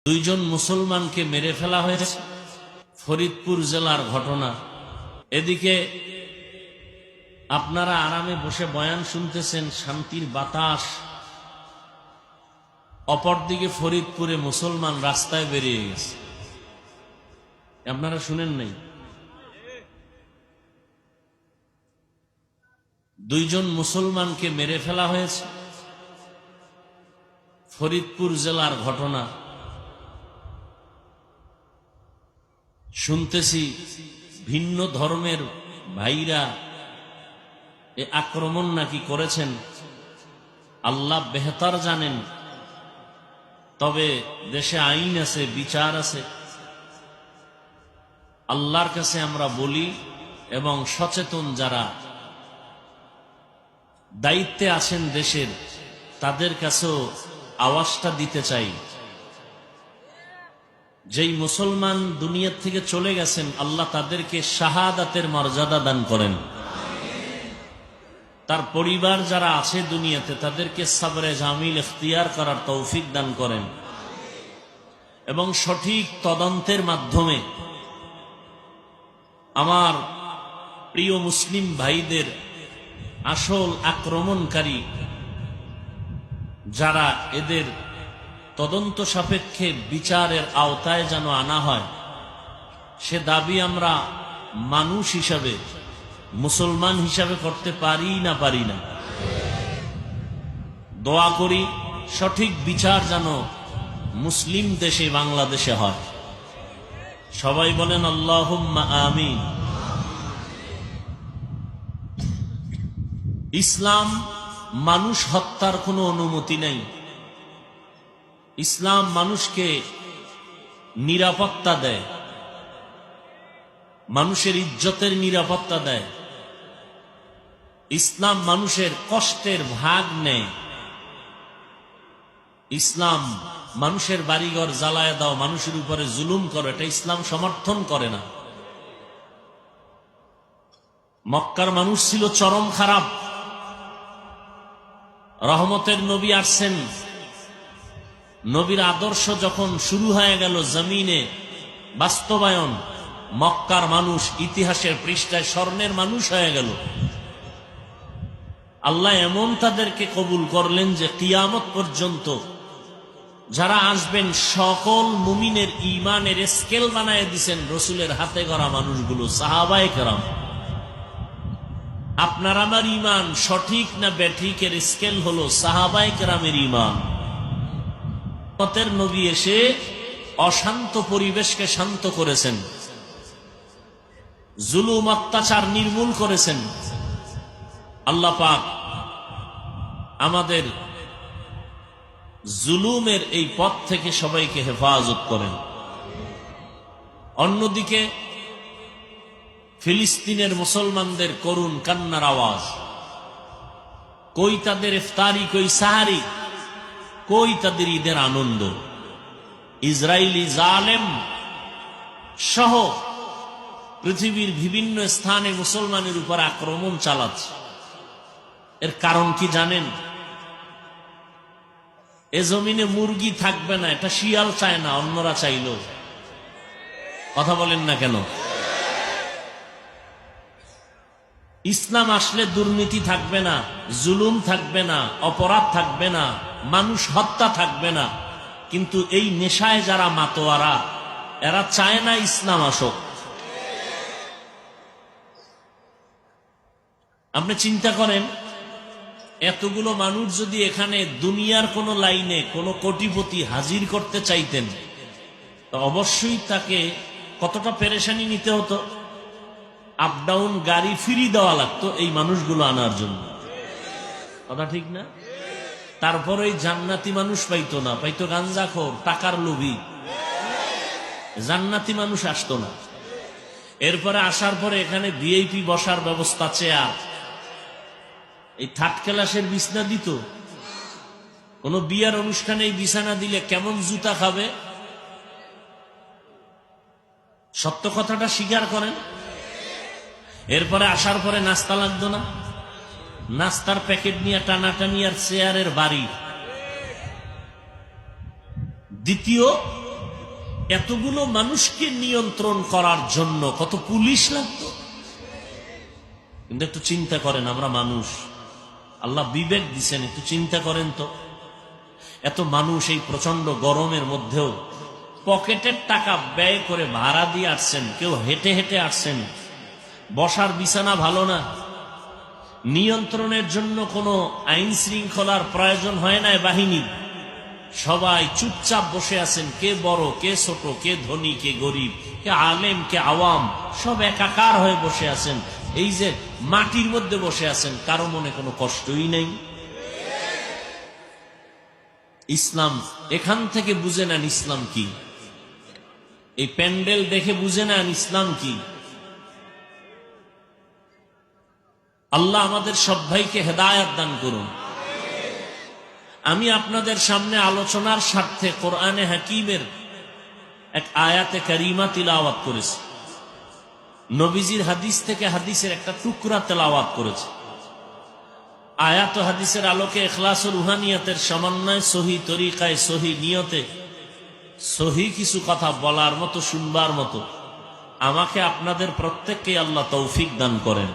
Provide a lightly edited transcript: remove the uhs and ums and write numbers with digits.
দুইজন মুসলমানকে মেরে ফেলা হয়েছে, ফরিদপুর জেলার ঘটনা। এদিকে আপনারা আরামে বসে বয়ান শুনতেছেন, শান্তির বাতাস, অপরদিকে ফরিদপুরে মুসলমান রাস্তায় বেরিয়ে গেছে। আপনারা শুনেন নাই? দুইজন মুসলমানকে মেরে ফেলা হয়েছে, ফরিদপুর জেলার ঘটনা। শুনতেছি ভিন্ন ধর্মের ভাইরা এ আক্রমণ নাকি করেছেন। আল্লাহ বেহতার জানেন, তবে দেশে আইন আছে, বিচার আছে। আল্লাহর কাছে আমরা বলি এবং সচেতন যারা দায়িত্বে আছেন দেশের, তাদের কাছেও আওয়াজটা দিতে চাই। যেই মুসলমান দুনিয়ার থেকে চলে গেছেন, আল্লাহ তাদেরকে শাহাদাতের মর্যাদা দান করেন। তার পরিবার যারা আছে দুনিয়াতে, তাদেরকে সাবরে জামিল ইখতিয়ার করার তৌফিক দান করেন এবং সঠিক তদন্তের মাধ্যমে আমার প্রিয় মুসলিম ভাইদের আসল আক্রমণকারী যারা, এদের তদন্ত সাপেক্ষে বিচারের আওতায় যেন আনা হয়, সে দাবি আমরা মানুষ হিসাবে, মুসলমান হিসাবে করতে পারি না পারি না। দোয়া করি সঠিক বিচার যেন মুসলিম দেশে, বাংলাদেশে হয়। সবাই বলেন আল্লাহুম্মা আমিন। ইসলাম মানুষ হত্যার কোনো অনুমতি নেই। ইসলাম মানুষকে নিরাপত্তা দেয়, মানুষের ইজ্জতের নিরাপত্তা দেয়। ইসলাম মানুষের কষ্টের ভাগ নেয়। ইসলাম মানুষের বাড়িঘর জ্বালায় দাও, মানুষের উপরে জুলুম করো, এটা ইসলাম সমর্থন করে না। মক্কার মানুষ ছিল চরম খারাপ। রহমতের নবী আসছেন, নবীর আদর্শ যখন শুরু হয়ে গেল জমিনে বাস্তবায়ন, মক্কার মানুষ ইতিহাসের পৃষ্ঠায় স্বর্ণের মানুষ হয়ে গেল। আল্লাহ এমন তাদেরকে কবুল করলেন যে কিয়ামত পর্যন্ত যারা আসবেন সকল মুমিনের ঈমানের স্কেল বানায় দিছেন রসুলের হাতে গড়া মানুষগুলো, সাহাবায়ে কেরাম। আপনার আমার ঈমান সঠিক না ব্যাঠিকের স্কেল হলো সাহাবায়ে কেরামের ঈমান। নবী এসে অশান্ত পরিবেশকে শান্ত করেছেন, জুলুম অত্যাচার নির্মূল করেছেন। আল্লাহ পাক আমাদের জুলুমের এই পথ থেকে সবাইকে হেফাজত করেন। অন্যদিকে ফিলিস্তিনের মুসলমানদের করুণ কান্নার আওয়াজ, কই তাদের ইফতারি, কই সাহারি, কই তাদের ঈদের আনন্দ। ইসরায়েলি জালেম সহ পৃথিবীর বিভিন্ন স্থানে মুসলমানের উপর আক্রমণ চালাচ্ছে। এর কারণ কি জানেন? এ জমিনে মুরগি থাকবে না, এটা শিয়াল চায় না, অন্যরা চাইল। কথা বলেন না কেন? ইসলাম আসলে দুর্নীতি থাকবে না, জুলুম থাকবে না, অপরাধ থাকবে না, মানুষ হত্যা থাকবে না। কিন্তু এই নেশায় যারা মাতোয়ারা, এরা চায় না ইসলাম আসুক। আপনি চিন্তা করেন, এতগুলো মানুষ যদি এখানে দুনিয়ার কোন লাইনে কোন কোটিপতি হাজির করতে চাইতেন, তো অবশ্যই তাকে কতটা পেরেশানি নিতে হতো। আপ ডাউন গাড়ি ফ্রি দেওয়া লাগতো এই মানুষগুলো আনার জন্য। কথা ঠিক না? তারপরে জান্নাতি মানুষ পাইতো না, পাইতো গাঞ্জাখোর, টাকার লোভী। জান্নাতি মানুষ আসতো না। এরপরে আসার পরে এখানে ভিআইপি বসার ব্যবস্থা, চেয়ার, এই থার্ড ক্লাসের বিছানা দিত। কোন বিয়ার অনুষ্ঠানে এই বিছানা দিলে কেমন জুতা খাবে? সত্য কথাটা স্বীকার করেন। এরপরে আসার পরে নাস্তা লাগতো না, নাস্তার প্যাকেট নিয়ে টানাটানি আর চেয়ারের বাড়ি। দ্বিতীয় এতগুলো মানুষকে নিয়ন্ত্রণ করার জন্য কত পুলিশ লাগতো। কিন্তু একটু চিন্তা করেন, আমরা মানুষ, আল্লাহ বিবেক দিছেন, একটু চিন্তা করেন তো, এত মানুষ এই প্রচন্ড গরমের মধ্যেও পকেটের টাকা ব্যয় করে ভাড়া দিয়ে আসছেন, কেউ হেঁটে হেঁটে আসছেন, বসার বিছানা ভালো না, নিয়ন্ত্রণের জন্য কোনো আইন শৃঙ্খলার প্রয়োজন হয় না বাহিনী, সবাই চুপচাপ বসে আছেন, কে বড় কে ছোট, কে ধনী কে গরিব, কে আলেম কে আওয়াম, সব একাকার হয়ে বসে আছেন। এই যে মাটির মধ্যে বসে আছেন, কারো মনে কোনো কষ্টই নেই। ইসলাম এখান থেকে বুঝে নেন ইসলাম কি, এই প্যান্ডেল দেখে বুঝে নেন ইসলাম কি। আল্লাহ আমাদের সব ভাইকে হেদায়েত দান করুন। আমি আপনাদের সামনে আলোচনার স্বার্থে কোরআনে হাকিমের এক আয়াতে কারিমা তিলাওয়াত করেছি, নবীজির হাদিস থেকে হাদিসের একটা টুকরা তেলাওয়াত করেছে। আয়াত ও হাদিসের আলোকে ইখলাস ও রুহানিয়াতের সমন্বয়, সহি তরিকায়, সহি নিয়তে সহি কিছু কথা বলার মতো, শুনবার মতো আমাকে আপনাদের প্রত্যেককে আল্লাহ তৌফিক দান করেন।